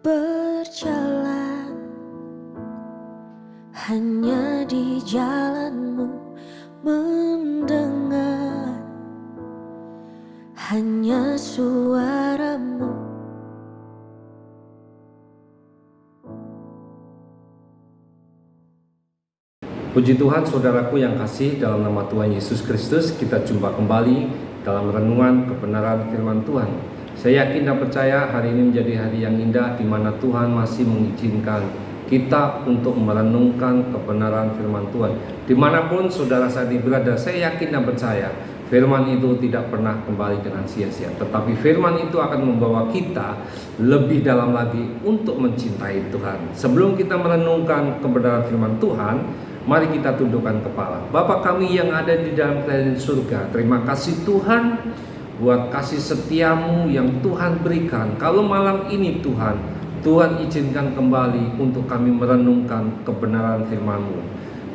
berjalan hanya di jalanmu, mendengar hanya suaramu. Puji Tuhan, saudaraku yang kasih, dalam nama Tuhan Yesus Kristus kita jumpa kembali dalam renungan kebenaran firman Tuhan. Saya yakin dan percaya hari ini menjadi hari yang indah di mana Tuhan masih mengizinkan kita untuk merenungkan kebenaran firman Tuhan. Dimanapun saudara saya berada, saya yakin dan percaya firman itu tidak pernah kembali dengan sia-sia, tetapi firman itu akan membawa kita lebih dalam lagi untuk mencintai Tuhan. Sebelum kita merenungkan kebenaran firman Tuhan, mari kita tundukkan kepala. Bapa kami yang ada di dalam kerajaan surga, terima kasih Tuhan buat kasih setiamu yang Tuhan berikan. Kalau malam ini Tuhan izinkan kembali untuk kami merenungkan kebenaran firman-Mu.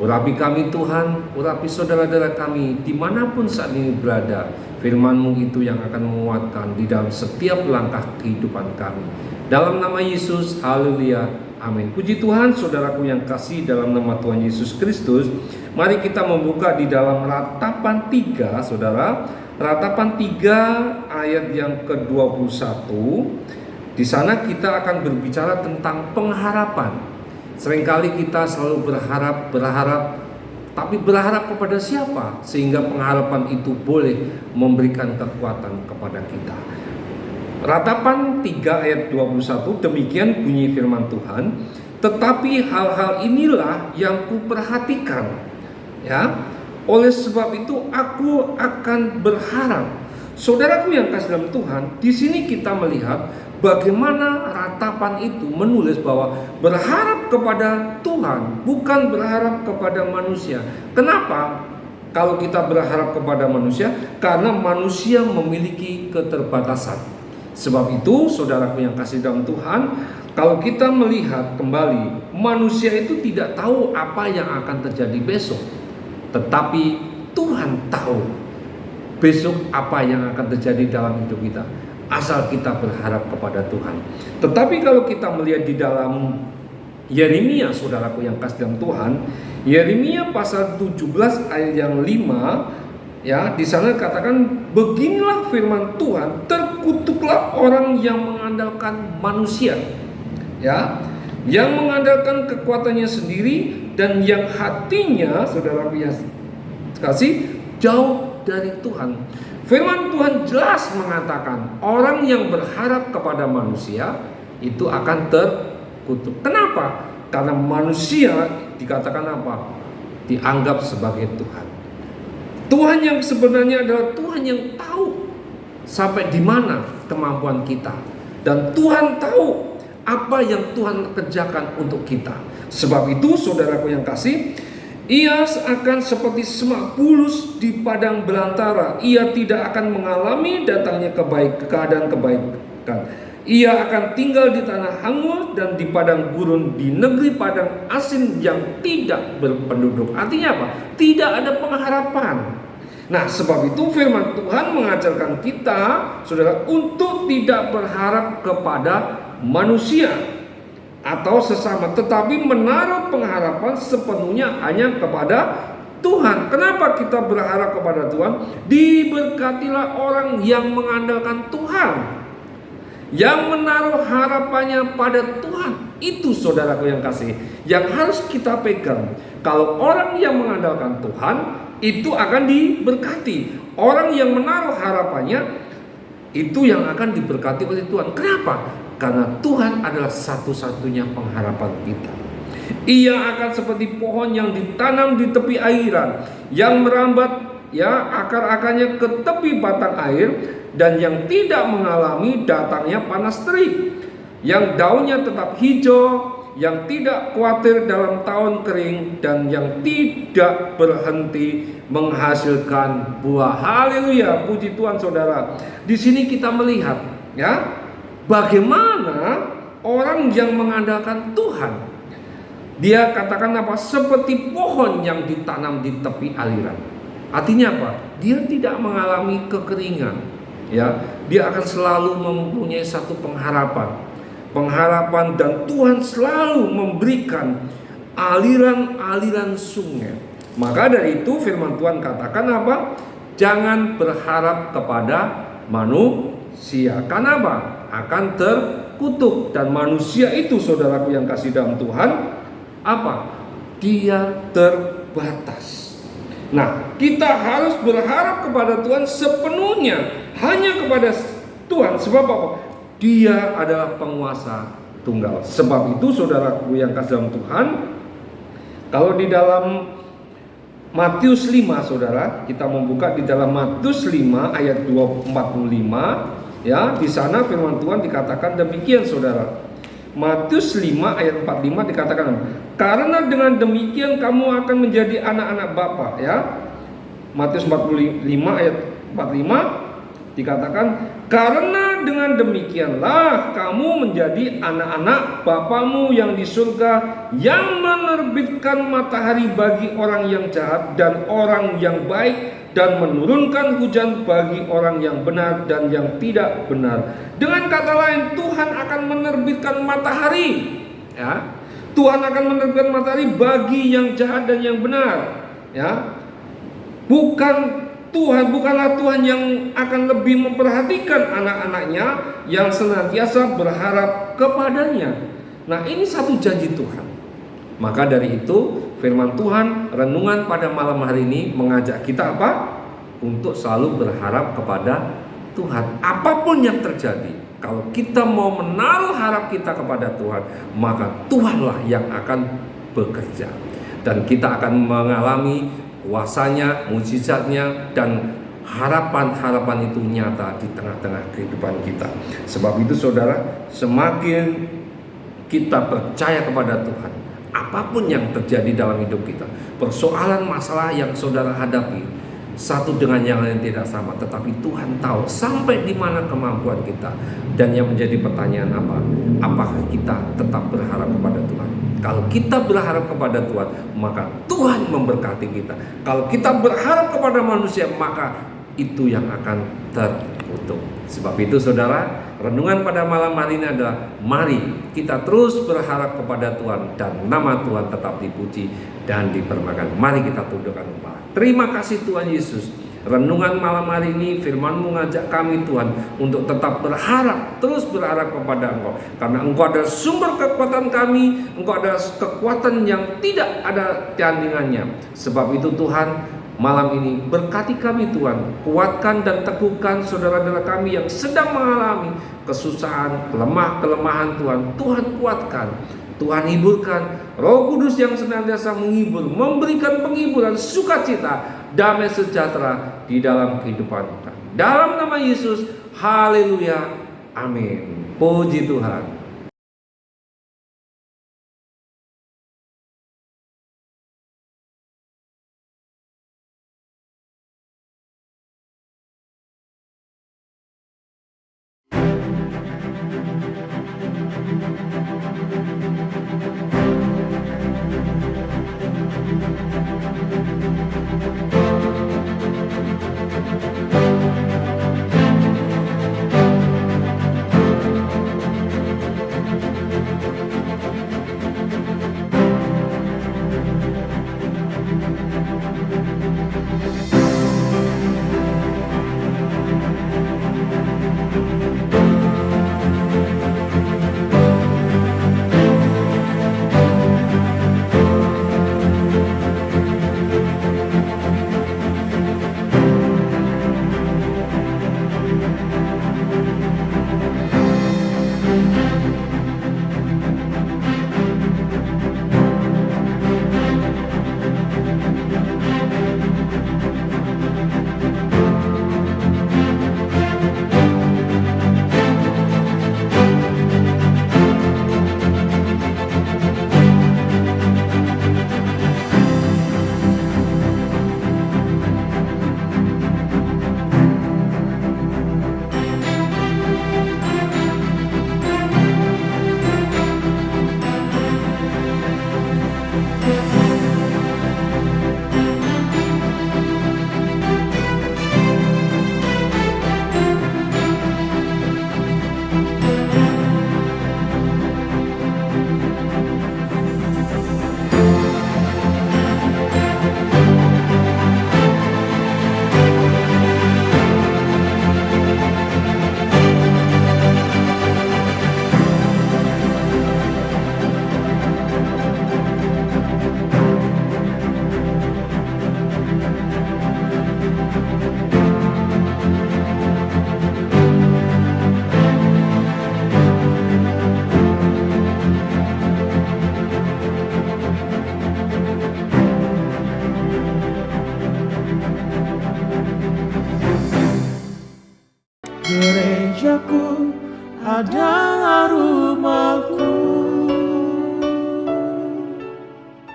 Urapi kami Tuhan, urapi saudara-saudara kami dimanapun saat ini berada. Firman-Mu itu yang akan menguatkan di dalam setiap langkah kehidupan kami. Dalam nama Yesus, haleluya, amin. Puji Tuhan, saudaraku yang kasih, dalam nama Tuhan Yesus Kristus. Mari kita membuka di dalam Ratapan 3, saudara. Ratapan 3 ayat yang ke-21. Di sana kita akan berbicara tentang pengharapan. Seringkali kita selalu berharap, tapi berharap kepada siapa? Sehingga pengharapan itu boleh memberikan kekuatan kepada kita. Ratapan 3 ayat 21, demikian bunyi firman Tuhan. Tetapi hal-hal inilah yang kuperhatikan, ya. Oleh sebab itu aku akan berharap. Saudaraku yang kasih dalam Tuhan, di sini kita melihat bagaimana ratapan itu menulis bahwa berharap kepada Tuhan, bukan berharap kepada manusia. Kenapa? Kalau kita berharap kepada manusia, karena manusia memiliki keterbatasan. Sebab itu, saudaraku yang kasih dalam Tuhan, kalau kita melihat kembali, manusia itu tidak tahu apa yang akan terjadi besok. Tetapi Tuhan tahu besok apa yang akan terjadi dalam hidup kita, asal kita berharap kepada Tuhan. Tetapi kalau kita melihat di dalam Yeremia, saudaraku yang kasih dalam Tuhan, Yeremia pasal 17 ayat yang 5, ya, di sana katakan, beginilah firman Tuhan, terkutuklah orang yang mengandalkan manusia, ya, yang mengandalkan kekuatannya sendiri dan yang hatinya, saudara yang kasih, jauh dari Tuhan. Firman Tuhan jelas mengatakan orang yang berharap kepada manusia itu akan terkutuk. Kenapa? Karena manusia dikatakan apa? Dianggap sebagai Tuhan. Tuhan yang sebenarnya adalah Tuhan yang tahu sampai di mana kemampuan kita, dan Tuhan tahu apa yang Tuhan kerjakan untuk kita. Sebab itu, saudaraku yang kasih, ia akan seperti semak bulus di padang belantara. Ia tidak akan mengalami datangnya keadaan kebaikan. Ia akan tinggal di tanah hangus dan di padang gurun, di negeri padang asin yang tidak berpenduduk. Artinya apa? Tidak ada pengharapan. Nah, sebab itu firman Tuhan mengajarkan kita, saudara, untuk tidak berharap kepada manusia atau sesama, tetapi menaruh pengharapan sepenuhnya hanya kepada Tuhan. Kenapa kita berharap kepada Tuhan? Diberkatilah orang yang mengandalkan Tuhan, yang menaruh harapannya pada Tuhan. Itu, saudaraku yang kasih, yang harus kita pegang. Kalau orang yang mengandalkan Tuhan, itu akan diberkati. Orang yang menaruh harapannya, itu yang akan diberkati oleh Tuhan. Kenapa? Karena Tuhan adalah satu-satunya pengharapan kita. Ia akan seperti pohon yang ditanam di tepi airan, yang merambat, ya, akar-akarnya ke tepi batang air, dan yang tidak mengalami datangnya panas terik, yang daunnya tetap hijau, yang tidak khawatir dalam tahun kering, dan yang tidak berhenti menghasilkan buah. Haleluya, puji Tuhan, saudara. Di sini kita melihat, ya, bagaimana orang yang mengandalkan Tuhan. Dia katakan apa? Seperti pohon yang ditanam di tepi aliran. Artinya apa? Dia tidak mengalami kekeringan, ya. Dia akan selalu mempunyai satu pengharapan. pengharapan, dan Tuhan selalu memberikan aliran-aliran sungai. Maka dari itu firman Tuhan katakan apa? Jangan berharap kepada manusia. Karena apa? Akan terkutuk. Dan manusia itu, saudaraku yang kasih dalam Tuhan, apa? Dia terbatas. Nah, kita harus berharap kepada Tuhan sepenuhnya, hanya kepada Tuhan. Sebab apa? Dia adalah penguasa tunggal. Sebab itu, saudaraku yang kasih dalam Tuhan, kalau di dalam Matius 5, saudara, kita membuka di dalam Matius 5 ayat 45, ya, di sana firman Tuhan dikatakan demikian, saudara. Matius 5 ayat 45 dikatakan, karena dengan demikian kamu akan menjadi anak-anak Bapa, ya. Matius 45 ayat 45 dikatakan, karena dengan demikianlah kamu menjadi anak-anak Bapamu yang di surga, yang menerbitkan matahari bagi orang yang jahat dan orang yang baik, dan menurunkan hujan bagi orang yang benar dan yang tidak benar. Dengan kata lain, Tuhan akan menerbitkan matahari, ya. Tuhan akan menerbitkan matahari bagi yang jahat dan yang benar, ya. Bukanlah Tuhan yang akan lebih memperhatikan anak-anaknya yang senantiasa berharap kepadanya. Nah, ini satu janji Tuhan. Maka dari itu firman Tuhan renungan pada malam hari ini mengajak kita apa? Untuk selalu berharap kepada Tuhan. Apapun yang terjadi, kalau kita mau menaruh harap kita kepada Tuhan, maka Tuhanlah yang akan bekerja. Dan kita akan mengalami kuasanya, mujizatnya, dan harapan-harapan itu nyata di tengah-tengah kehidupan kita. Sebab itu, saudara, semakin kita percaya kepada Tuhan, apapun yang terjadi dalam hidup kita, persoalan masalah yang saudara hadapi, satu dengan yang lain tidak sama, tetapi Tuhan tahu sampai di mana kemampuan kita. Dan yang menjadi pertanyaan apa? Apakah kita tetap berharap kepada Tuhan? Kalau kita berharap kepada Tuhan, maka Tuhan memberkati kita. Kalau kita berharap kepada manusia, maka itu yang akan terkutuk. Sebab itu, saudara, renungan pada malam hari ini adalah mari kita terus berharap kepada Tuhan dan nama Tuhan tetap dipuji dan dipermuliakan. Mari kita tundukkan kepala. Terima kasih Tuhan Yesus. Renungan malam hari ini firman-Mu mengajak kami, Tuhan, untuk tetap berharap, terus berharap kepada Engkau. Karena Engkau adalah sumber kekuatan kami, Engkau adalah kekuatan yang tidak ada tandingannya. Sebab itu Tuhan, malam ini berkati kami Tuhan, kuatkan dan teguhkan saudara-saudara kami yang sedang mengalami kesusahan, kelemahan Tuhan. Tuhan kuatkan, Tuhan hiburkan, Roh Kudus yang senantiasa menghibur, memberikan penghiburan, sukacita, damai sejahtera di dalam kehidupan kita. Dalam nama Yesus, haleluya, amin. Puji Tuhan.